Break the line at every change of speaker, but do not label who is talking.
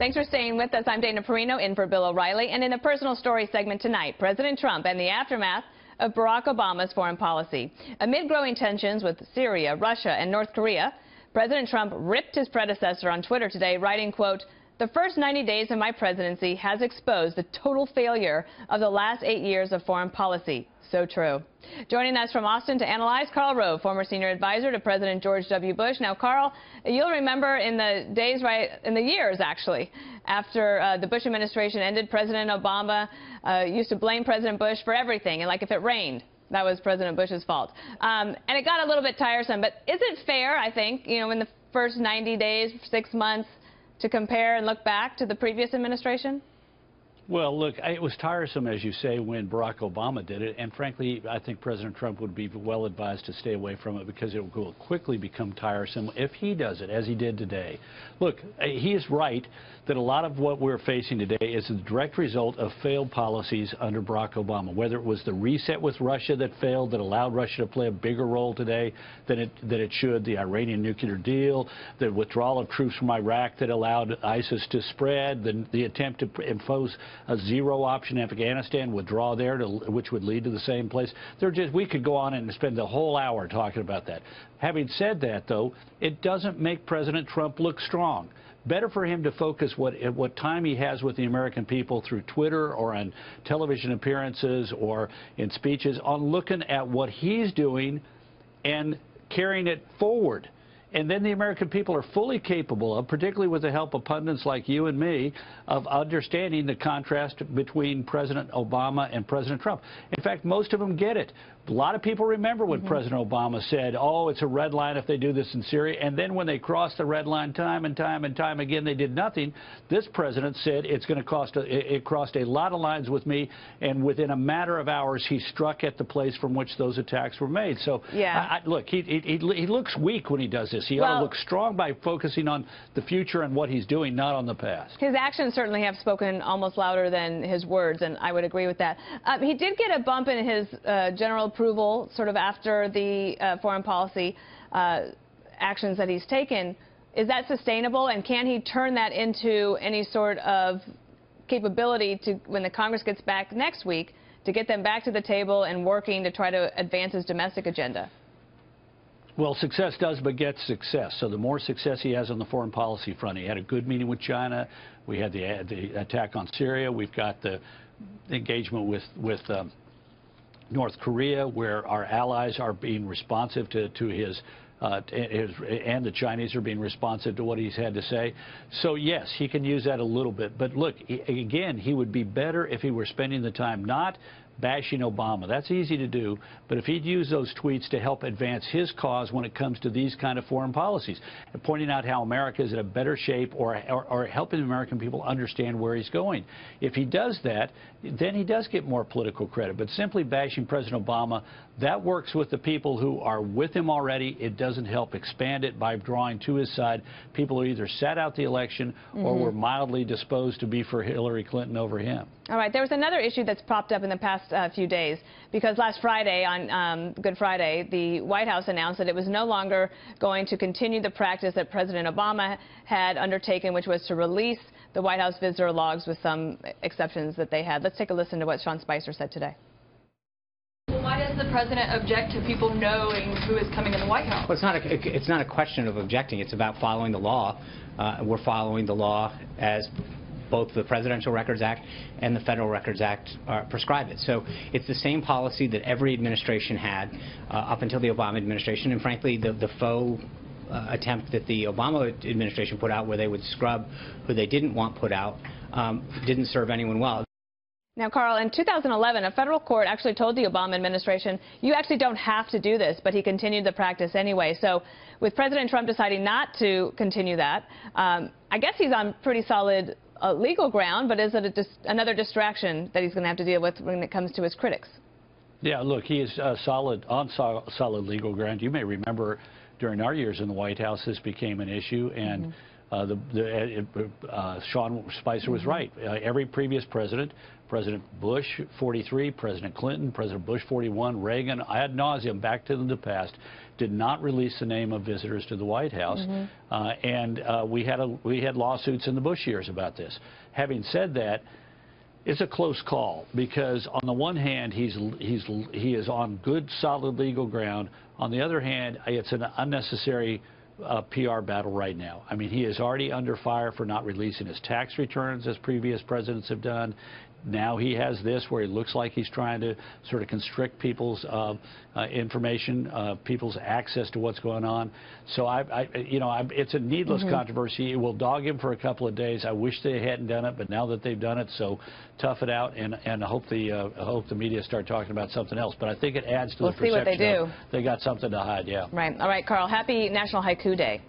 Thanks for staying with us. I'm Dana Perino in for Bill O'Reilly. And in the personal story segment tonight, President Trump and the aftermath of Barack Obama's foreign policy. Amid growing tensions with Syria, Russia, and North Korea, President Trump ripped his predecessor on Twitter today, writing, quote, "The first 90 days of my presidency has exposed the total failure of the last 8 years of foreign policy." So true. Joining us from Austin to analyze, Karl Rove, former senior advisor to President George W. Bush. Now, Karl, you'll remember in the days, in the years, actually, after the Bush administration ended, President Obama used to blame President Bush for everything. And like if it rained, that was President Bush's fault. And it got a little bit tiresome. But is it fair, I think, in the first 90 days, 6 months, to compare and look back to the previous administration?
Well, look, it was tiresome, as you say, when Barack Obama did it. And frankly, I think President Trump would be well advised to stay away from it because it will quickly become tiresome if he does it, as he did today. Look, he is right that a lot of what we're facing today is a direct result of failed policies under Barack Obama, whether it was the reset with Russia that failed, that allowed Russia to play a bigger role today than it should, the Iranian nuclear deal, the withdrawal of troops from Iraq that allowed ISIS to spread, the attempt to impose a zero option in Afghanistan, withdraw there, which would lead to the same place. We could go on and spend the whole hour talking about that. Having said that, though, it doesn't make President Trump look strong. Better for him to focus what time he has with the American people through Twitter or on television appearances or in speeches on looking at what he's doing and carrying it forward. And then the American people are fully capable of, particularly with the help of pundits like you and me, of understanding the contrast between President Obama and President Trump. In fact, most of them get it. A lot of people remember when President Obama said, oh, it's a red line if they do this in Syria. And then when they crossed the red line time and time and time again, they did nothing. This president said it's going to cost, it crossed a lot of lines with me. And within a matter of hours, he struck at the place from which those attacks were made. So, yeah. Look, he looks weak when he does this. He ought to look strong by focusing on the future and what he's doing, not on the past.
His actions certainly have spoken almost louder than his words, and I would agree with that. He did get a bump in his general approval sort of after the foreign policy actions that he's taken. Is that sustainable, and can he turn that into any sort of capability to, when the Congress gets back next week, to get them back to the table and working to try to advance his domestic agenda?
Well, success does beget success. So the more success he has on the foreign policy front, he had a good meeting with China. We had the attack on Syria. We've got the engagement with North Korea, where our allies are being responsive to his, and the Chinese are being responsive to what he's had to say. So, yes, he can use that a little bit. But, look, again, he would be better if he were spending the time not bashing Obama. That's easy to do, but if he'd use those tweets to help advance his cause when it comes to these kind of foreign policies, and pointing out how America is in a better shape or helping the American people understand where he's going. If he does that, then he does get more political credit. But simply bashing President Obama, that works with the people who are with him already. It doesn't help expand it by drawing to his side people who either sat out the election or were mildly disposed to be for Hillary Clinton over him.
All right, there was another issue that's popped up in the past few days, because last Friday, on Good Friday, the White House announced that it was no longer going to continue the practice that President Obama had undertaken, which was to release the White House visitor logs with some exceptions that they had. Let's take a listen to what Sean Spicer said today.
Well, why does the president object to people knowing who is coming in the White House?
Well, it's not a question of objecting. It's about following the law. We're following the law as both the Presidential Records Act and the Federal Records Act prescribe it. So it's the same policy that every administration had up until the Obama administration, and frankly the faux attempt that the Obama administration put out, where they would scrub who they didn't want put out, didn't serve anyone well.
Now, Karl, in 2011, a federal court actually told the Obama administration, you actually don't have to do this, but he continued the practice anyway. So with President Trump deciding not to continue that, I guess he's on pretty solid legal ground, but is it another distraction that he's going to have to deal with when it comes to his critics?
Yeah, look, he is on solid legal ground. You may remember during our years in the White House, this became an issue, and Sean Spicer was right. Every previous president, President Bush 43, President Clinton, President Bush 41, Reagan, ad nauseum, back to the past, did not release the name of visitors to the White House, we had lawsuits in the Bush years about this. Having said that, it's a close call because on the one hand he is on good solid legal ground. On the other hand, it's an unnecessary PR battle right now. I mean, he is already under fire for not releasing his tax returns as previous presidents have done. Now he has this where he looks like he's trying to sort of constrict people's information, people's access to what's going on. So it's a needless controversy. It will dog him for a couple of days. I wish they hadn't done it, but now that they've done it, so tough it out, and I hope the media start talking about something else. But I think it adds to the perception
we'll see what they do.
They got something to hide. Yeah.
Right. All right, Karl. Happy National Haiku Day.